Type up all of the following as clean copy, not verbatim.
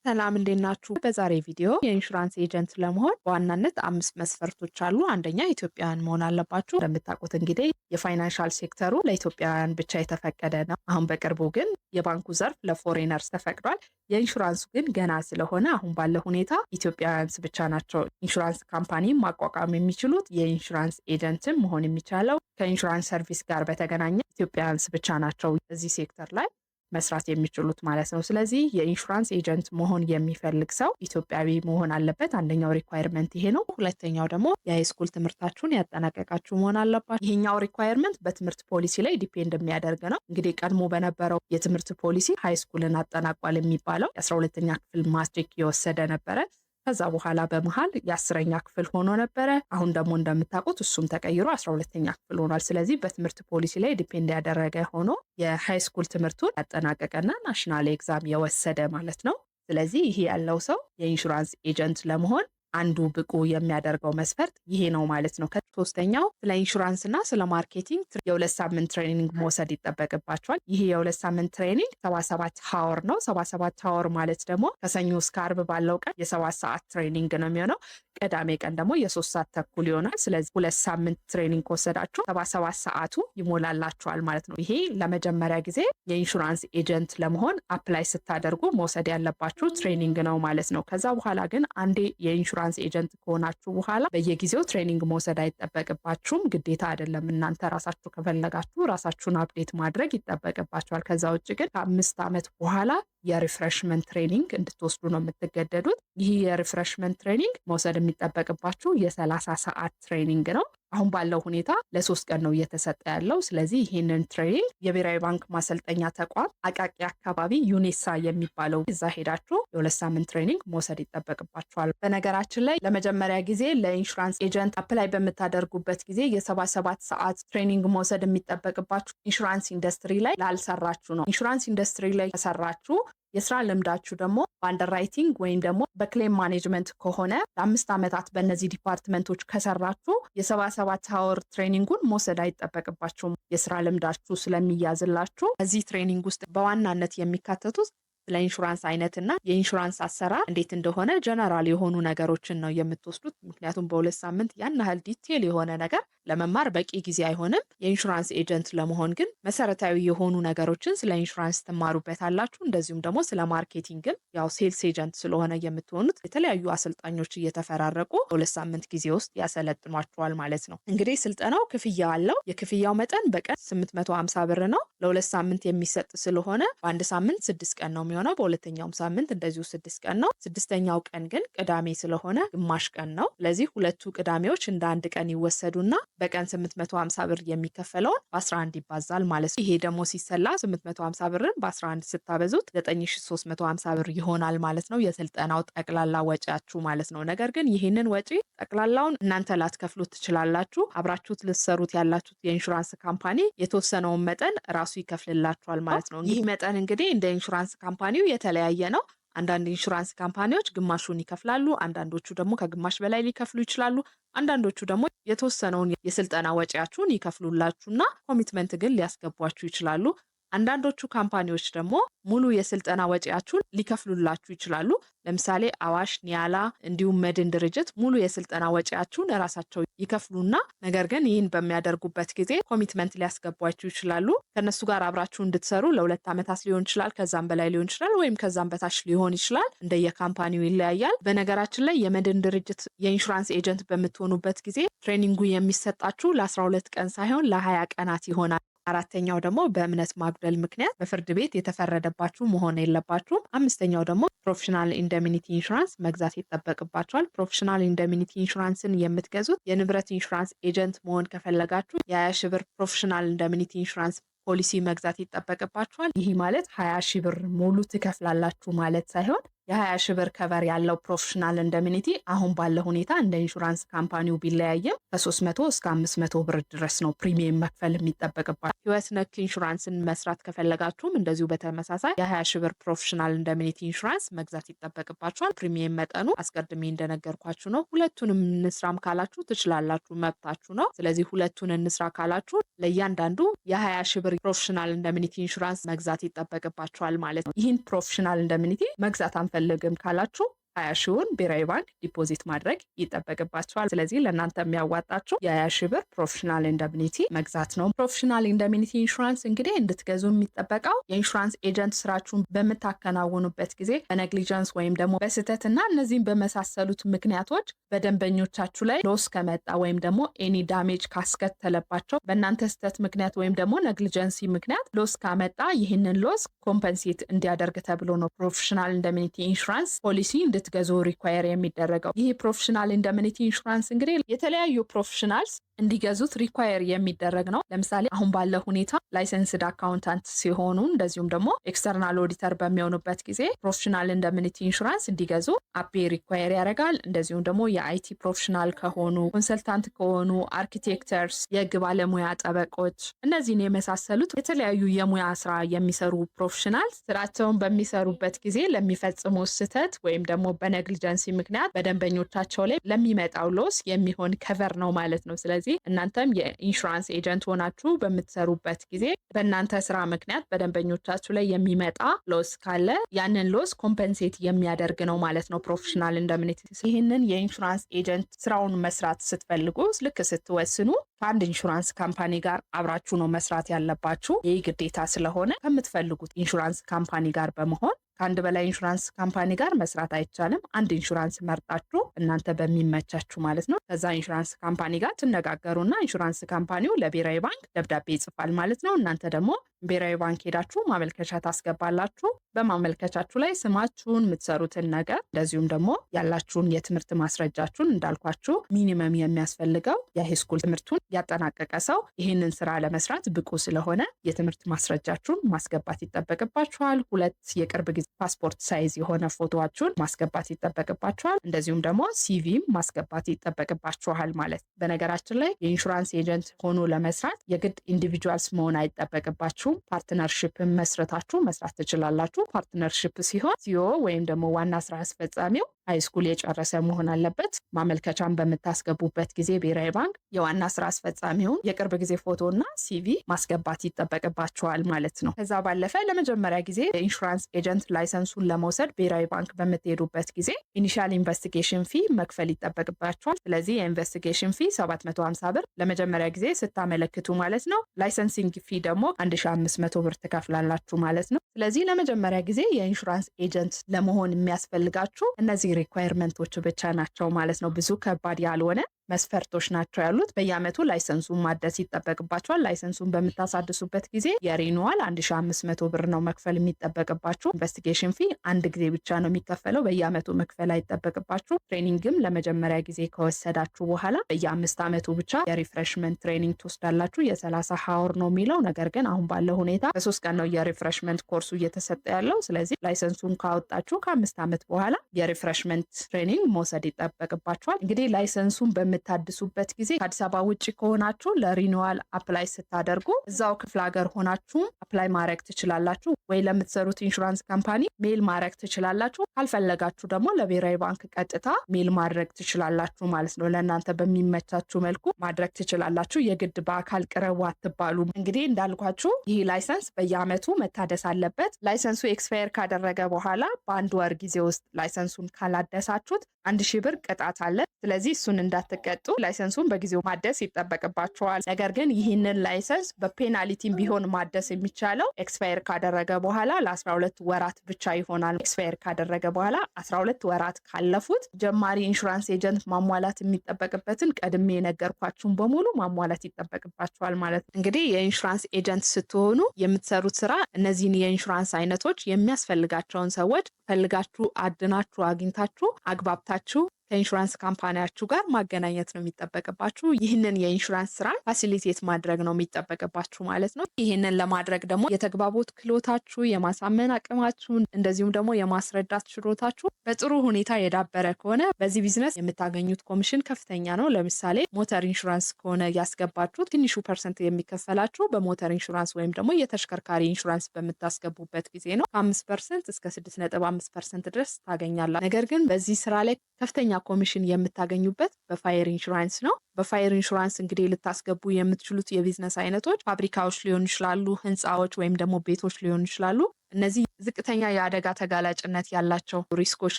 ሰላም እንዴት ናችሁ? በዛሬ ቪዲዮ የኢንሹራንስ ኤጀንት ለመሆን በዋናነት 5 መስፈርቶች አሉ። አንደኛ ኢትዮጵያውያን መሆን አለባችሁ። እንደምታውቁት እንግዲህ የፋይናንሻል ሴክተሩ ለኢትዮጵያውያን ብቻ የተፈቀደ ነው። አሁን በቅርቡ ግን የባንኩ ዘርፍ ለፎሬነርስ ተፈቅዷል። የኢንሹራንሱ ግን ገና ስለሆነ አሁን ባለው ሁኔታ ኢትዮጵያውያንስ ብቻ ናቸው ኢንሹራንስ ካምፓኒ ማቋቋም የሚችሉት። የኢንሹራንስ ኤጀንትም መሆን የሚቻለው ከኢንሹራንስ ሰርቪስ ጋር በተገናኘ ኢትዮጵያውያንስ ብቻ ናቸው እዚህ ሴክተር ላይ መስራት የሚችሉት ማለት ነው። ስለዚህ የኢንሹራንስ ኤጀንት መሆን የሚፈልግ ሰው ኢትዮጵያዊ መሆን አለበት። አንደኛው ሪኳየርመንት ይሄ ነው። ሁለተኛው ደግሞ የሃይስኩል ትምህርታችሁን ያጠናቀቃችሁ መሆን አለባችሁ። ይሄኛው ሪኳየርመንት በትምህርት ፖሊሲ ላይ ዲፔንድ የሚያደርግ ነው። እንግዲህ ቀድሞ በነበረው የትምህርት ፖሊሲ ሃይስኩልን አጠናቋል የሚባለው የ12ኛ ክፍል ማትሪክ የወሰደ ነበረ። ከዛ በኋላ በመሃል የ10ኛ ክፍል ሆኖ ነበረ። አሁን ደግሞ እንደምታውቁት እሱም ተቀይሮ 12ኛ ክፍል ሆኗል። ስለዚህ በትምህርት ፖሊሲ ላይ ዲፔንድ ያደረገ ሆኖ የሃይስኩል ትምህርቱን ያጠናቀቀና ናሽናል ኤግዛም የወሰደ ማለት ነው። ስለዚህ ይሄ ያለው ሰው የኢንሹራንስ ኤጀንት ለመሆን አንዱ ብቁ የሚያደርገው መስፈርት ይሄ ነው ማለት ነው። ሶስተኛው ስለ ኢንሹራንስ እና ስለ ማርኬቲንግ የ2 ሳምንት ትሬኒንግ መውሰድ ይጠበቅባቸዋል። ይሄ የ2 ሳምንት ትሬኒንግ 77 ሀወር ነው። 77 ሀወር ማለት ደግሞ ከሰኞ እስከ አርብ ባለው ቀን የ7 ሰዓት ትሬኒንግ ነው የሚሆነው። ቅዳሜ ቀን ደግሞ የ3 ሰዓት ተኩል ይሆናል። ስለዚህ 2 ሳምንት ትሬኒንግ ከወሰዳችሁ 77 ሰዓቱ ይሞላላችኋል ማለት ነው። ይሄ ለመጀመሪያ ጊዜ የኢንሹራንስ ኤጀንት ለመሆን አፕላይ ስታደርጉ መውሰድ ያለባችሁ ትሬኒንግ ነው ማለት ነው። ከዛ በኋላ ግን አንዴ የኢንሹራንስ ኤጀንት ከሆናችሁ በኋላ በየጊዜው ትሬኒንግ መውሰድ አይጠበቅባችሁም። ግዴታ አይደለም። እናንተ ራሳችሁ ከፈለጋችሁ ራሳችሁን አፕዴት ማድረግ ይጠበቅባችኋል። ከዛ ውጭ ግን ከ5 ዓመት በኋላ የሪፍሬሽመንት ትሬኒንግ እንድትወስዱ ነው የምትገደዱት። ይህ የሪፍሬሽመንት ትሬኒንግ መውሰድ የሚጠበቅባችሁ የ30 ሰዓት ትሬኒንግ ነው። አሁን ባለው ሁኔታ ለ3 ቀን ነው እየተሰጠ ያለው። ስለዚህ ይህንን ትሬኒንግ የብሔራዊ ባንክ ማሰልጠኛ ተቋም አቃቂ አካባቢ ዩኔሳ የሚባለው እዛ ሄዳችሁ የ2 ሳምንት ትሬኒንግ መውሰድ ይጠበቅባችኋል። በነገራችን ላይ ለመጀመሪያ ጊዜ ለኢንሹራንስ ኤጀንት አፕላይ በምታደርጉበት ጊዜ የ77 ሰዓት ትሬኒንግ መውሰድ የሚጠበቅባችሁ ኢንሹራንስ ኢንዱስትሪ ላይ ላልሰራችሁ ነው። ኢንሹራንስ ኢንዱስትሪ ላይ ከሰራችሁ የስራ ልምዳችሁ ደግሞ በአንደርራይቲንግ ወይም ደግሞ በክሌም ማኔጅመንት ከሆነ ለ5 ዓመታት በእነዚህ ዲፓርትመንቶች ከሰራችሁ የ77 ሀወር ትሬኒንጉን መውሰድ አይጠበቅባችሁም። የስራ ልምዳችሁ ስለሚያዝላችሁ እዚህ ትሬኒንግ ውስጥ በዋናነት የሚካተቱት ስለ ኢንሹራንስ አይነትና የኢንሹራንስ አሰራር እንዴት እንደሆነ ጀነራል የሆኑ ነገሮችን ነው የምትወስዱት። ምክንያቱም በ2 ሳምንት ያን ያህል ዲቴል የሆነ ነገር ለመማር በቂ ጊዜ አይሆንም። የኢንሹራንስ ኤጀንት ለመሆን ግን መሰረታዊ የሆኑ ነገሮችን ስለ ኢንሹራንስ ትማሩበታላችሁ። እንደዚሁም ደግሞ ስለ ማርኬቲንግም ያው ሴልስ ኤጀንት ስለሆነ የምትሆኑት የተለያዩ አሰልጣኞች እየተፈራረቁ በ2 ሳምንት ጊዜ ውስጥ ያሰለጥኗችኋል ማለት ነው። እንግዲህ ስልጠናው ክፍያ አለው። የክፍያው መጠን በቀን 850 ብር ነው። ለ2 ሳምንት የሚሰጥ ስለሆነ በአንድ ሳምንት 6 ቀን ነው የሚሆነው። በሁለተኛውም ሳምንት እንደዚሁ 6 ቀን ነው። 6ኛው ቀን ግን ቅዳሜ ስለሆነ ግማሽ ቀን ነው። ስለዚህ ሁለቱ ቅዳሜዎች እንደ አንድ ቀን ይወሰዱና በቀን 850 ብር የሚከፈለውን በ11 ይባዛል ማለት ነው። ይሄ ደግሞ ሲሰላ 850 ብርን በ11 ስታበዙት 9350 ብር ይሆናል ማለት ነው። የስልጠናው ጠቅላላ ወጪያችሁ ማለት ነው። ነገር ግን ይህንን ወጪ ጠቅላላውን እናንተ ላትከፍሉት ትችላላችሁ። አብራችሁት ልትሰሩት ያላችሁት የኢንሹራንስ ካምፓኒ የተወሰነውን መጠን ራሱ ይከፍልላችኋል ማለት ነው። ይህ መጠን እንግዲህ እንደ ኢንሹራንስ ካምፓኒው የተለያየ ነው። አንዳንድ ኢንሹራንስ ካምፓኒዎች ግማሹን ይከፍላሉ። አንዳንዶቹ ደግሞ ከግማሽ በላይ ሊከፍሉ ይችላሉ። አንዳንዶቹ ደግሞ የተወሰነውን የስልጠና ወጪያችሁን ይከፍሉላችሁና ኮሚትመንት ግን ሊያስገቧችሁ ይችላሉ። አንዳንዶቹ ካምፓኒዎች ደግሞ ሙሉ የስልጠና ወጪያችሁን ሊከፍሉላችሁ ይችላሉ። ለምሳሌ አዋሽ፣ ኒያላ እንዲሁም መድን ድርጅት ሙሉ የስልጠና ወጪያችሁን ራሳቸው ይከፍሉና ነገር ግን ይህን በሚያደርጉበት ጊዜ ኮሚትመንት ሊያስገቧችሁ ይችላሉ። ከነሱ ጋር አብራችሁ እንድትሰሩ ለ2 ዓመታት ሊሆን ይችላል፣ ከዛም በላይ ሊሆን ይችላል፣ ወይም ከዛም በታች ሊሆን ይችላል። እንደየካምፓኒው ይለያያል። በነገራችን ላይ የመድን ድርጅት የኢንሹራንስ ኤጀንት በምትሆኑበት ጊዜ ትሬኒንጉ የሚሰጣችሁ ለ12 ቀን ሳይሆን ለ20 ቀናት ይሆናል። አራተኛው ደግሞ በእምነት ማጉደል ምክንያት በፍርድ ቤት የተፈረደባችሁ መሆን የለባችሁም። አምስተኛው ደግሞ ፕሮፌሽናል ኢንደሚኒቲ ኢንሹራንስ መግዛት ይጠበቅባችኋል። ፕሮፌሽናል ኢንደሚኒቲ ኢንሹራንስን የምትገዙት የንብረት ኢንሹራንስ ኤጀንት መሆን ከፈለጋችሁ የ20 ሺህ ብር ፕሮፌሽናል ኢንደሚኒቲ ኢንሹራንስ ፖሊሲ መግዛት ይጠበቅባችኋል። ይህ ማለት 20 ሺህ ብር ሙሉ ትከፍላላችሁ ማለት ሳይሆን የ20 ሺህ ብር ከቨር ያለው ፕሮፌሽናል ኢንደሚኒቲ አሁን ባለው ሁኔታ እንደ ኢንሹራንስ ካምፓኒው ቢለያየም ከ300 እስከ 500 ብር ድረስ ነው ፕሪሚየም መክፈል የሚጠበቅባችሁ። ህይወት ነክ ኢንሹራንስን መስራት ከፈለጋችሁም እንደዚሁ በተመሳሳይ የ20 ሺህ ብር ፕሮፌሽናል ኢንደሚኒቲ ኢንሹራንስ መግዛት ይጠበቅባችኋል። ፕሪሚየም መጠኑ አስቀድሜ እንደነገርኳችሁ ነው። ሁለቱንም እንስራም ካላችሁ ትችላላችሁ፣ መብታችሁ ነው። ስለዚህ ሁለቱን እንስራ ካላችሁ ለእያንዳንዱ የ20 ሺህ ብር ፕሮፌሽናል ኢንደሚኒቲ ኢንሹራንስ መግዛት ይጠበቅባችኋል ማለት ነው። ይህን ፕሮፌሽናል ኢንደሚኒቲ መግዛት አልፈልግም ካላችሁ 20 ሺውን ብሔራዊ ባንክ ዲፖዚት ማድረግ ይጠበቅባቸዋል። ስለዚህ ለእናንተ የሚያዋጣችሁ የ20 ሺህ ብር ፕሮፌሽናል ኢንደምኒቲ መግዛት ነው። ፕሮፌሽናል ኢንደምኒቲ ኢንሹራንስ እንግዲህ እንድትገዙ የሚጠበቀው የኢንሹራንስ ኤጀንት ስራችሁን በምታከናውኑበት ጊዜ በኔግሊጀንስ ወይም ደግሞ በስህተትና እነዚህም በመሳሰሉት ምክንያቶች በደንበኞቻችሁ ላይ ሎስ ከመጣ ወይም ደግሞ ኤኒ ዳሜጅ ካስከተለባቸው በእናንተ ስህተት ምክንያት ወይም ደግሞ ኔግሊጀንሲ ምክንያት ሎስ ካመጣ ይህንን ሎስ ኮምፐንሴት እንዲያደርግ ተብሎ ነው ፕሮፌሽናል ኢንደምኒቲ ኢንሹራንስ ፖሊሲ እንድትገዙ ሪኳየር የሚደረገው። ይህ ፕሮፌሽናል ኢንደምኒቲ ኢንሹራንስ እንግዲህ የተለያዩ ፕሮፌሽናልስ እንዲገዙት ሪኳየር የሚደረግ ነው። ለምሳሌ አሁን ባለው ሁኔታ ላይሰንስድ አካውንታንት ሲሆኑ እንደዚሁም ደግሞ ኤክስተርናል ኦዲተር በሚሆኑበት ጊዜ ፕሮፌሽናል ኢንደምኒቲ ኢንሹራንስ እንዲገዙ አፔ ሪኳየር ያደርጋል። እንደዚሁም ደግሞ የአይቲ ፕሮፌሽናል ከሆኑ፣ ኮንሰልታንት ከሆኑ፣ አርኪቴክተርስ፣ የህግ ባለሙያ ጠበቆች፣ እነዚህን የመሳሰሉት የተለያዩ የሙያ ስራ የሚሰሩ ፕሮፌሽናል ስራቸውን በሚሰሩበት ጊዜ ለሚፈጽሙ ስህተት ወይም ደግሞ በኔግሊጀንሲ ምክንያት በደንበኞቻቸው ላይ ለሚመጣው ሎስ የሚሆን ከቨር ነው ማለት ነው። ስለዚህ እናንተም የኢንሹራንስ ኤጀንት ሆናችሁ በምትሰሩበት ጊዜ በእናንተ ስራ ምክንያት በደንበኞቻችሁ ላይ የሚመጣ ሎስ ካለ ያንን ሎስ ኮምፐንሴት የሚያደርግ ነው ማለት ነው ፕሮፌሽናል ኢንደምኒቲ። ይህንን የኢንሹራንስ ኤጀንት ስራውን መስራት ስትፈልጉ ልክ ስትወስኑ ከአንድ ኢንሹራንስ ካምፓኒ ጋር አብራችሁ ነው መስራት ያለባችሁ። ይህ ግዴታ ስለሆነ ከምትፈልጉት ኢንሹራንስ ካምፓኒ ጋር በመሆን ከአንድ በላይ ኢንሹራንስ ካምፓኒ ጋር መስራት አይቻልም። አንድ ኢንሹራንስ መርጣችሁ እናንተ በሚመቻችሁ ማለት ነው ከዛ ኢንሹራንስ ካምፓኒ ጋር ትነጋገሩና ኢንሹራንስ ካምፓኒው ለብሔራዊ ባንክ ደብዳቤ ይጽፋል ማለት ነው። እናንተ ደግሞ ብሔራዊ ባንክ ሄዳችሁ ማመልከቻ ታስገባላችሁ። በማመልከቻችሁ ላይ ስማችሁን፣ የምትሰሩትን ነገር እንደዚሁም ደግሞ ያላችሁን የትምህርት ማስረጃችሁን እንዳልኳችሁ ሚኒመም የሚያስፈልገው የሃይስኩል ትምህርቱን ያጠናቀቀ ሰው ይህንን ስራ ለመስራት ብቁ ስለሆነ የትምህርት ማስረጃችሁን ማስገባት ይጠበቅባችኋል። 2 የቅርብ ጊዜ ፓስፖርት ሳይዝ የሆነ ፎቶዋችሁን ማስገባት ይጠበቅባችኋል። እንደዚሁም ደግሞ ሲቪም ማስገባት ይጠበቅባችኋል ማለት። በነገራችን ላይ የኢንሹራንስ ኤጀንት ሆኖ ለመስራት የግድ ኢንዲቪጁዋልስ መሆን አይጠበቅባችሁም። ፓርትነርሺፕ መስረታችሁ መስራት ትችላላችሁ። ፓርትነርሺፕ ሲሆን ሲኦ ወይም ደግሞ ዋና ስራ አስፈጻሚው ሃይስኩል የጨረሰ መሆን አለበት። ማመልከቻን በምታስገቡበት ጊዜ ብሔራዊ ባንክ የዋና ስራ አስፈጻሚውን የቅርብ ጊዜ ፎቶና ሲቪ ማስገባት ይጠበቅባቸዋል ማለት ነው። ከዛ ባለፈ ለመጀመሪያ ጊዜ የኢንሹራንስ ኤጀንት ላይሰንሱን ለመውሰድ ብሔራዊ ባንክ በምትሄዱበት ጊዜ ኢኒሻል ኢንቨስቲጌሽን ፊ መክፈል ይጠበቅባቸዋል። ስለዚህ የኢንቨስቲጌሽን ፊ 750 ብር ለመጀመሪያ ጊዜ ስታመለክቱ ማለት ነው። ላይሰንሲንግ ፊ ደግሞ 1500 ብር ትከፍላላችሁ ማለት ነው። ስለዚህ ለመጀመሪያ ጊዜ የኢንሹራንስ ኤጀንት ለመሆን የሚያስፈልጋችሁ እነዚህ ሪኳየርመንቶች ብቻ ናቸው ማለት ነው። ብዙ ከባድ ያልሆነ መስፈርቶች ናቸው ያሉት። በየአመቱ ላይሰንሱን ማደስ ይጠበቅባቸዋል። ላይሰንሱን በምታሳድሱበት ጊዜ የሪኒዋል 1500 ብር ነው መክፈል የሚጠበቅባችሁ። ኢንቨስቲጌሽን ፊ አንድ ጊዜ ብቻ ነው የሚከፈለው፣ በየአመቱ መክፈል አይጠበቅባችሁ። ትሬኒንግም ለመጀመሪያ ጊዜ ከወሰዳችሁ በኋላ በየ5 አመቱ ብቻ የሪፍሬሽመንት ትሬኒንግ ትወስዳላችሁ። የ30 ሀወር ነው የሚለው፣ ነገር ግን አሁን ባለው ሁኔታ በ3 ቀን ነው የሪፍሬሽመንት ኮርሱ እየተሰጠ ያለው። ስለዚህ ላይሰንሱን ካወጣችሁ ከ5 አመት በኋላ የሪፍሬሽመንት ትሬኒንግ መውሰድ ይጠበቅባችኋል። እንግዲህ ላይሰንሱን በምታድሱበት ጊዜ ከአዲስ አበባ ውጭ ከሆናችሁ ለሪኒዋል አፕላይ ስታደርጉ እዛው ክፍለ ሀገር ሆናችሁ አፕላይ ማድረግ ትችላላችሁ፣ ወይ ለምትሰሩት ኢንሹራንስ ካምፓኒ ሜል ማድረግ ትችላላችሁ። ካልፈለጋችሁ ደግሞ ለብሔራዊ ባንክ ቀጥታ ሜል ማድረግ ትችላላችሁ ማለት ነው። ለእናንተ በሚመቻችሁ መልኩ ማድረግ ትችላላችሁ። የግድ በአካል ቅረቡ አትባሉ። እንግዲህ እንዳልኳችሁ ይህ ላይሰንስ በየአመቱ መታደስ አለበት። ላይሰንሱ ኤክስፓየር ካደረገ በኋላ በአንድ ወር ጊዜ ውስጥ ላይሰንሱን ካላደሳችሁት 1000 ብር ቅጣት አለ። ስለዚህ እሱን እንዳትቀጡ ላይሰንሱን በጊዜው ማደስ ይጠበቅባቸዋል። ነገር ግን ይህንን ላይሰንስ በፔናልቲም ቢሆን ማደስ የሚቻለው ኤክስፓየር ካደረገ በኋላ ለ12 ወራት ብቻ ይሆናል። ኤክስፓየር ካደረገ በኋላ 12 ወራት ካለፉት ጀማሪ ኢንሹራንስ ኤጀንት ማሟላት የሚጠበቅበትን ቀድሜ የነገርኳችሁን በሙሉ ማሟላት ይጠበቅባቸዋል ማለት ነው። እንግዲህ የኢንሹራንስ ኤጀንት ስትሆኑ የምትሰሩት ስራ እነዚህን የኢንሹራንስ አይነቶች የሚያስፈልጋቸውን ሰዎች ፈልጋችሁ አድናችሁ አግኝታችሁ አግባብታችሁ ከኢንሹራንስ ካምፓኒያችሁ ጋር ማገናኘት ነው የሚጠበቅባችሁ። ይህንን የኢንሹራንስ ስራ ፋሲሊቴት ማድረግ ነው የሚጠበቅባችሁ ማለት ነው። ይህንን ለማድረግ ደግሞ የተግባቦት ክህሎታችሁ፣ የማሳመን አቅማችሁን እንደዚሁም ደግሞ የማስረዳት ችሎታችሁ በጥሩ ሁኔታ የዳበረ ከሆነ በዚህ ቢዝነስ የምታገኙት ኮሚሽን ከፍተኛ ነው። ለምሳሌ ሞተር ኢንሹራንስ ከሆነ ያስገባችሁ ትንሹ ፐርሰንት የሚከፈላችሁ በሞተር ኢንሹራንስ ወይም ደግሞ የተሽከርካሪ ኢንሹራንስ በምታስገቡበት ጊዜ ነው። ከ5% እስከ 6.5% ድረስ ታገኛላችሁ። ነገር ግን በዚህ ስራ ላይ ከፍተኛ ኮሚሽን የምታገኙበት በፋየር ኢንሹራንስ ነው። በፋየር ኢንሹራንስ እንግዲህ ልታስገቡ የምትችሉት የቢዝነስ አይነቶች ፋብሪካዎች ሊሆኑ ይችላሉ፣ ህንፃዎች ወይም ደግሞ ቤቶች ሊሆኑ ይችላሉ። እነዚህ ዝቅተኛ የአደጋ ተጋላጭነት ያላቸው ሪስኮች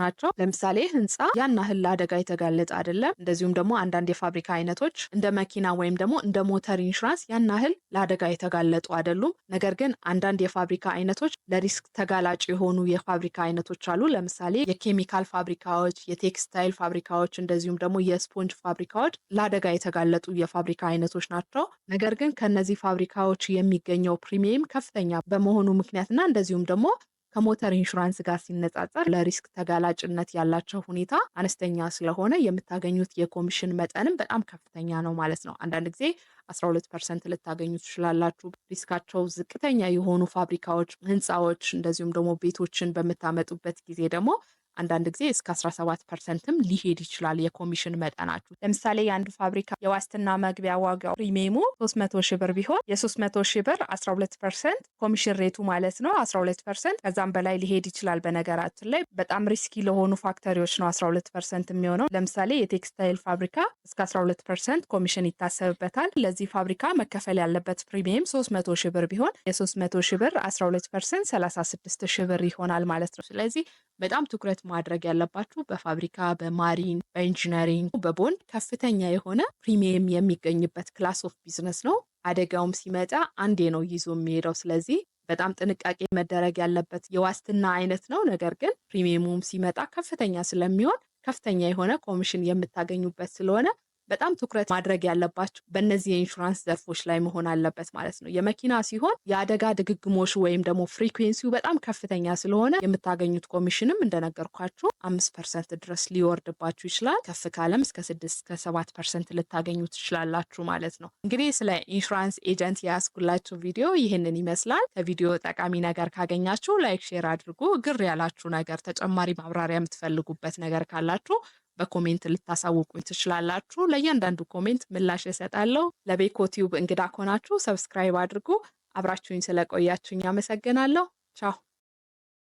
ናቸው። ለምሳሌ ህንፃ ያን ያህል ለአደጋ የተጋለጠ አይደለም። እንደዚሁም ደግሞ አንዳንድ የፋብሪካ አይነቶች እንደ መኪና ወይም ደግሞ እንደ ሞተር ኢንሹራንስ ያን ያህል ለአደጋ የተጋለጡ አይደሉም። ነገር ግን አንዳንድ የፋብሪካ አይነቶች ለሪስክ ተጋላጭ የሆኑ የፋብሪካ አይነቶች አሉ። ለምሳሌ የኬሚካል ፋብሪካዎች፣ የቴክስታይል ፋብሪካዎች እንደዚሁም ደግሞ የስፖንጅ ፋብሪካዎች ለአደጋ የተጋለጡ የፋብሪካ አይነቶች ናቸው። ነገር ግን ከነዚህ ፋብሪካዎች የሚገኘው ፕሪሚየም ከፍተኛ በመሆኑ ምክንያትና እንደዚሁም ደግሞ ከሞተር ኢንሹራንስ ጋር ሲነጻጸር ለሪስክ ተጋላጭነት ያላቸው ሁኔታ አነስተኛ ስለሆነ የምታገኙት የኮሚሽን መጠንም በጣም ከፍተኛ ነው ማለት ነው። አንዳንድ ጊዜ 12% ልታገኙ ትችላላችሁ። ሪስካቸው ዝቅተኛ የሆኑ ፋብሪካዎች፣ ህንፃዎች እንደዚሁም ደግሞ ቤቶችን በምታመጡበት ጊዜ ደግሞ አንዳንድ ጊዜ እስከ 17%ም ሊሄድ ይችላል የኮሚሽን መጠናችሁ። ለምሳሌ የአንድ ፋብሪካ የዋስትና መግቢያ ዋጋው ፕሪሚየሙ 300 ሺህ ብር ቢሆን የ300 ሺህ ብር 12% ኮሚሽን ሬቱ ማለት ነው 12%። ከዛም በላይ ሊሄድ ይችላል። በነገራችን ላይ በጣም ሪስኪ ለሆኑ ፋክተሪዎች ነው 12% የሚሆነው። ለምሳሌ የቴክስታይል ፋብሪካ እስከ 12% ኮሚሽን ይታሰብበታል። ለዚህ ፋብሪካ መከፈል ያለበት ፕሪሚየም 300 ሺህ ብር ቢሆን የ300 ሺህ ብር 12% 36 ሺህ ብር ይሆናል ማለት ነው። ስለዚህ በጣም ትኩረት ማድረግ ያለባችሁ በፋብሪካ፣ በማሪን፣ በኢንጂነሪንግ፣ በቦንድ ከፍተኛ የሆነ ፕሪሚየም የሚገኝበት ክላስ ኦፍ ቢዝነስ ነው። አደጋውም ሲመጣ አንዴ ነው ይዞ የሚሄደው። ስለዚህ በጣም ጥንቃቄ መደረግ ያለበት የዋስትና አይነት ነው። ነገር ግን ፕሪሚየሙም ሲመጣ ከፍተኛ ስለሚሆን ከፍተኛ የሆነ ኮሚሽን የምታገኙበት ስለሆነ በጣም ትኩረት ማድረግ ያለባችሁ በእነዚህ የኢንሹራንስ ዘርፎች ላይ መሆን አለበት ማለት ነው። የመኪና ሲሆን የአደጋ ድግግሞሽ ወይም ደግሞ ፍሪኩዌንሲው በጣም ከፍተኛ ስለሆነ የምታገኙት ኮሚሽንም እንደነገርኳችሁ 5% ድረስ ሊወርድባችሁ ይችላል። ከፍ ካለም እስከ 6-7% ልታገኙ ትችላላችሁ ማለት ነው። እንግዲህ ስለ ኢንሹራንስ ኤጀንት ያስኩላችሁ ቪዲዮ ይህንን ይመስላል። ከቪዲዮ ጠቃሚ ነገር ካገኛችሁ ላይክ፣ ሼር አድርጉ። ግር ያላችሁ ነገር፣ ተጨማሪ ማብራሪያ የምትፈልጉበት ነገር ካላችሁ በኮሜንት ልታሳውቁኝ ትችላላችሁ። ለእያንዳንዱ ኮሜንት ምላሽ እሰጣለሁ። ለቤኮ ቲዩብ እንግዳ ከሆናችሁ ሰብስክራይብ አድርጉ። አብራችሁኝ ስለቆያችሁኝ አመሰግናለሁ። ቻው